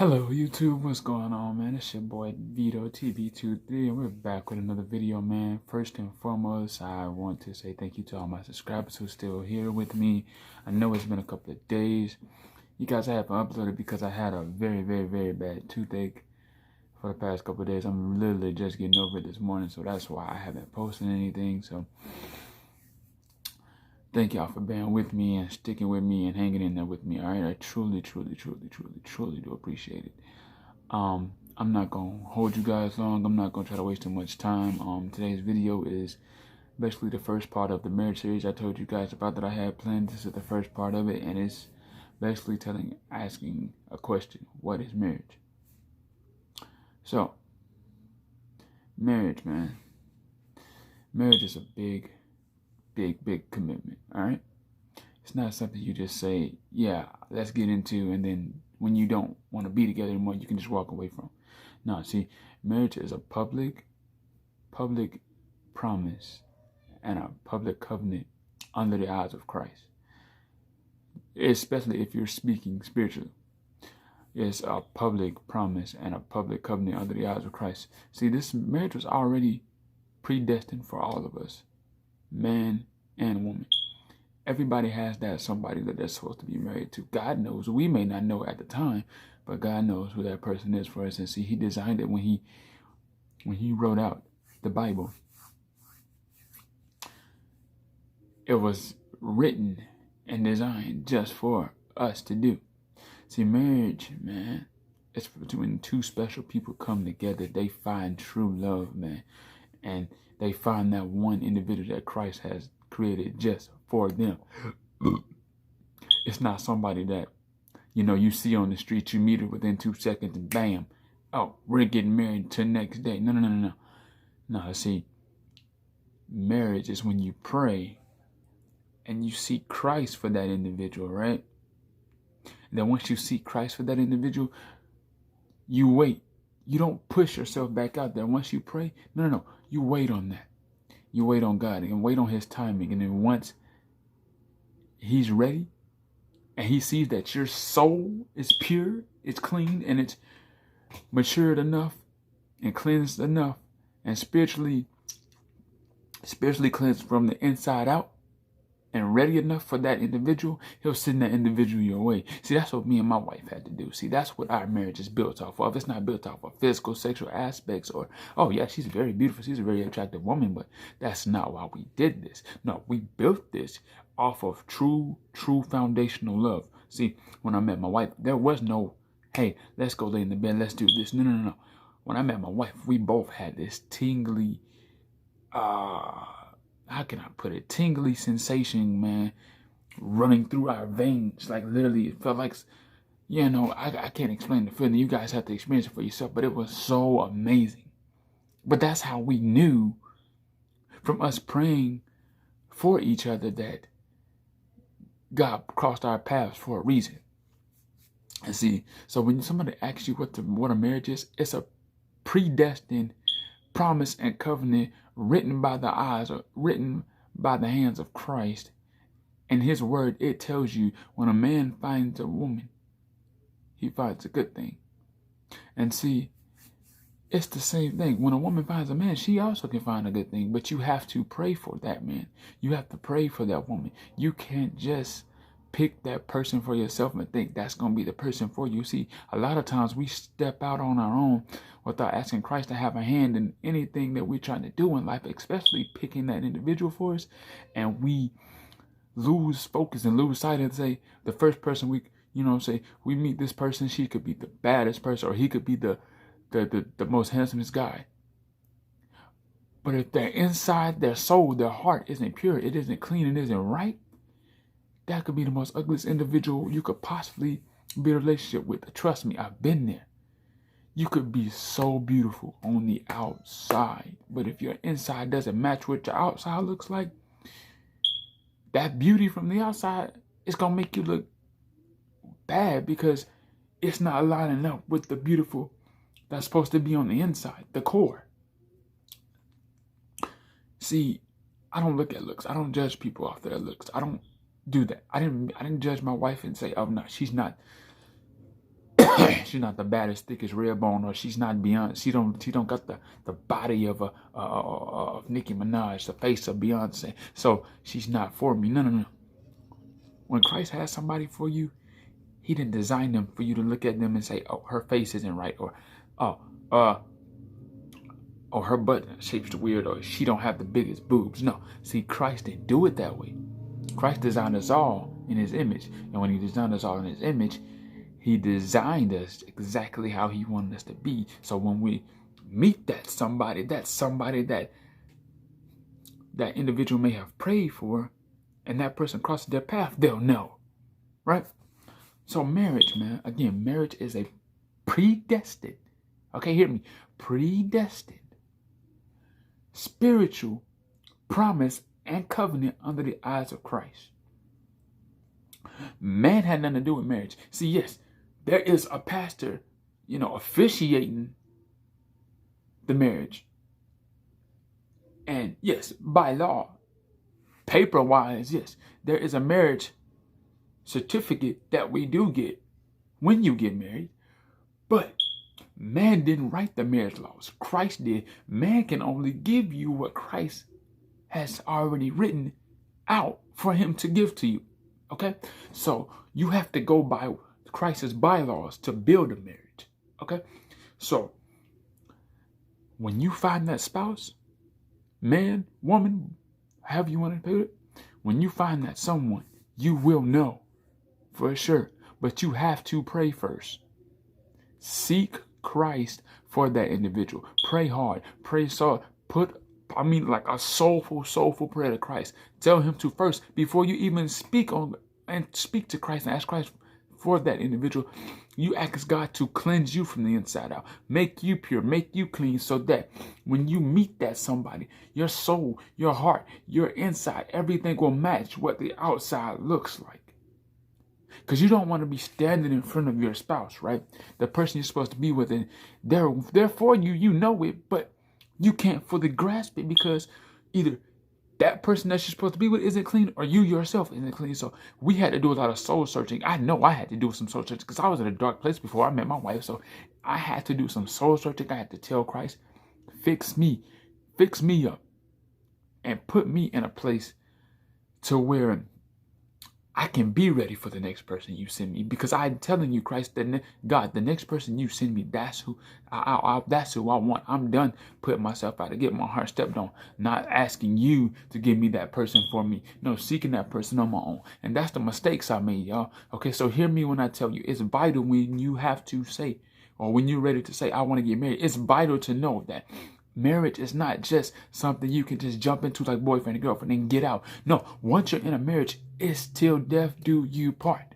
Hello YouTube, what's going on, man? It's your boy Vito TV23 and we're back with another video, man. First and foremost, I want to say thank you to all my subscribers who are still here with me. I know it's been a couple of days. You guys haven't uploaded because I had a very bad toothache for the past couple of days. I'm literally just getting over it this morning, so that's why I haven't posted anything. So thank y'all for bearing with me and sticking with me and hanging in there with me. All right, I truly do appreciate it. I'm not gonna hold you guys long. I'm not gonna try to waste too much time. Today's video is basically the first part of the marriage series I told you guys about that I had planned. This is the first part of it, and it's basically asking a question: what is marriage? So, marriage, man. Marriage is a big commitment, all right? It's not something you just say, yeah, let's get into, and then when you don't want to be together anymore, you can just walk away from. No, see, marriage is a public promise and a public covenant under the eyes of Christ. Especially if you're speaking spiritually. It's a public promise and a public covenant under the eyes of Christ. See, this marriage was already predestined for all of us, man and woman. Everybody has that somebody that they're supposed to be married to. God knows. We may not know at the time, but God knows who that person is for us. And see, He designed it when He wrote out the Bible. It was written and designed just for us to do. See, marriage, man, it's when two special people come together. They find true love, man, and they find that one individual that Christ has created just for them. It's not somebody that, you see on the street, you meet her within 2 seconds and bam, oh, we're getting married till next day. No. No, see, marriage is when you pray and you seek Christ for that individual, right? And then once you seek Christ for that individual, you wait. You don't push yourself back out there. Once you pray, no. You wait on that. You wait on God and wait on His timing. And then once He's ready and He sees that your soul is pure, it's clean, and it's matured enough and cleansed enough and spiritually cleansed from the inside out and ready enough for that individual, He'll send that individual your way. See, that's what me and my wife had to do. See, that's what our marriage is built off of. It's not built off of physical, sexual aspects or, oh yeah, she's very beautiful. She's a very attractive woman, but that's not why we did this. No, we built this off of true foundational love. See, when I met my wife, there was no, hey, let's go lay in the bed, let's do this. No. When I met my wife, we both had this tingly, how can I put it? Tingly sensation, man, running through our veins. Like literally, it felt like, I can't explain the feeling. You guys have to experience it for yourself, but it was so amazing. But that's how we knew from us praying for each other that God crossed our paths for a reason. And see, so when somebody asks you what a marriage is, it's a predestined promise and covenant written by the eyes or written by the hands of Christ. And His word, it tells you when a man finds a woman, he finds a good thing. And see, it's the same thing. When a woman finds a man, she also can find a good thing, but you have to pray for that man. You have to pray for that woman. You can't just pick that person for yourself and think that's going to be the person for you. See, a lot of times we step out on our own without asking Christ to have a hand in anything that we're trying to do in life, especially picking that individual for us. And we lose focus and lose sight and say the first person we meet this person, she could be the baddest person or he could be the most handsomest guy. But if their inside, their soul, their heart isn't pure, it isn't clean, it isn't right, that could be the most ugliest individual you could possibly be in a relationship with. Trust me, I've been there. You could be so beautiful on the outside, but if your inside doesn't match what your outside looks like, that beauty from the outside is going to make you look bad because it's not lining up with the beautiful that's supposed to be on the inside, the core. See, I don't look at looks. I don't judge people off their looks. I don't do that. I didn't judge my wife and say, oh no, she's not She's not the baddest, thickest red bone, or she's not Beyonce. She don't got the body of of Nicki Minaj, the face of Beyonce. So she's not for me. No, no, no. When Christ has somebody for you, he didn't design them for you to look at them and say, "Oh, her face isn't right," or or her butt shape's weird, or she don't have the biggest boobs. No, see, Christ didn't do it that way. Christ designed us all in his image, and when he designed us all in his image, he designed us exactly how he wanted us to be. So when we meet that somebody that individual may have prayed for, and that person crosses their path, they'll know, right? So marriage, man, again, marriage is a predestined, okay, hear me, predestined, spiritual promise and covenant under the eyes of Christ. Man had nothing to do with marriage. See, yes, there is a pastor, officiating the marriage. And yes, by law, paper-wise, yes, there is a marriage certificate that we do get when you get married. But man didn't write the marriage laws. Christ did. Man can only give you what Christ has already written out for him to give to you. Okay? So you have to go by Christ's bylaws to build a marriage. Okay? So when you find that spouse, man, woman, however you want to put it, when you find that someone, you will know for sure. But you have to pray first. Seek Christ for that individual. Pray hard. Pray so. Like a soulful prayer to Christ. Tell him to first, before you even speak to Christ and ask Christ for that individual, you ask God to cleanse you from the inside out, make you pure, make you clean, so that when you meet that somebody, your soul, your heart, your inside, everything will match what the outside looks like. Because you don't want to be standing in front of your spouse, right? The person you're supposed to be with, and they're for you, you know it, but you can't fully grasp it because either that person that you're supposed to be with isn't clean, or you yourself isn't clean. So we had to do a lot of soul searching. I know I had to do some soul searching because I was in a dark place before I met my wife. So I had to do some soul searching. I had to tell Christ, fix me up, and put me in a place to where I can be ready for the next person you send me, because I'm telling you, Christ, God, the next person you send me, that's who I want. I'm done putting myself out to get my heart stepped on, not asking you to give me that person for me. No, seeking that person on my own. And that's the mistakes I made, y'all. Okay, so hear me when I tell you, it's vital when you have to say, or when you're ready to say, I want to get married. It's vital to know that marriage is not just something you can just jump into like boyfriend and girlfriend and get out. No, once you're in a marriage, it's till death do you part.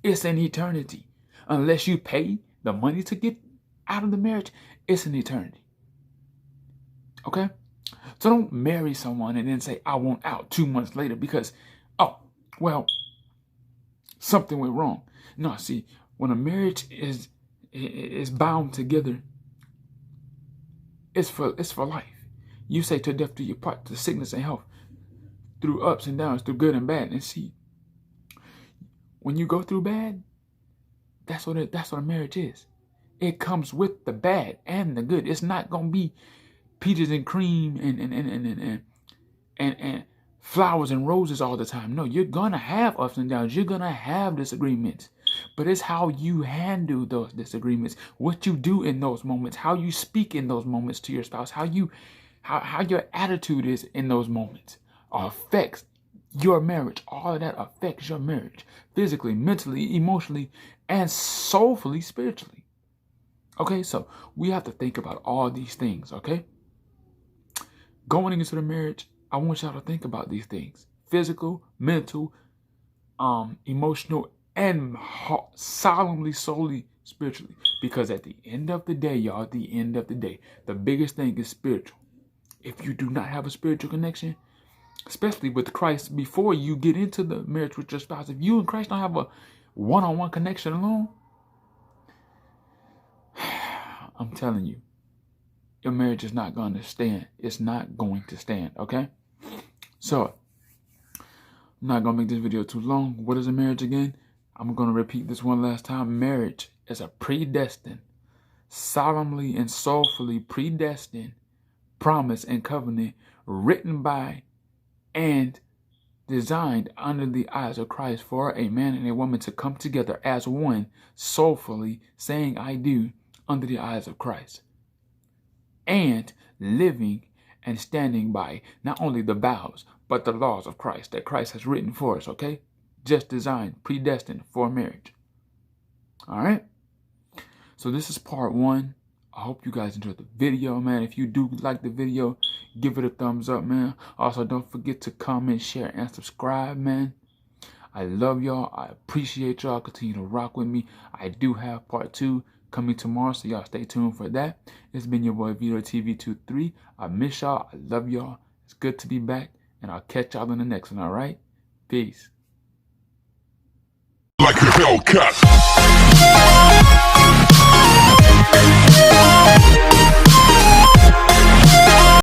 It's an eternity. Unless you pay the money to get out of the marriage, it's an eternity. Okay? So don't marry someone and then say, I want out 2 months later because, something went wrong. No, see, when a marriage is bound together, it's for life. You say to death do you part, to sickness and health, through ups and downs, through good and bad. And see, when you go through bad, that's what a marriage is. It comes with the bad and the good. It's not gonna be peaches and cream and flowers and roses all the time. No, you're gonna have ups and downs. You're gonna have disagreements. But it's how you handle those disagreements, what you do in those moments, how you speak in those moments to your spouse, how your attitude is in those moments affects your marriage. All of that affects your marriage, physically, mentally, emotionally, and soulfully, spiritually. Okay, so we have to think about all these things, okay? Going into the marriage, I want y'all to think about these things: physical, mental, emotional, and solemnly, solely, spiritually. Because at the end of the day, y'all, at the end of the day, the biggest thing is spiritual. If you do not have a spiritual connection, especially with Christ, before you get into the marriage with your spouse, if you and Christ don't have a one-on-one connection alone, I'm telling you, your marriage is not going to stand. It's not going to stand, okay? So, I'm not going to make this video too long. What is a marriage again? I'm going to repeat this one last time. Marriage is a predestined, solemnly and soulfully predestined promise and covenant written by and designed under the eyes of Christ for a man and a woman to come together as one, soulfully saying I do under the eyes of Christ, and living and standing by not only the vows but the laws of Christ that Christ has written for us, okay? Just designed, predestined for marriage. All right? So this is part 1. I hope you guys enjoyed the video, man. If you do like the video, give it a thumbs up, man. Also, don't forget to comment, share, and subscribe, man. I love y'all. I appreciate y'all. Continue to rock with me. I do have part 2 coming tomorrow, so y'all stay tuned for that. It's been your boy Vito TV23. I miss y'all. I love y'all. It's good to be back, and I'll catch y'all in the next one, all right? Peace. Like a Hellcat.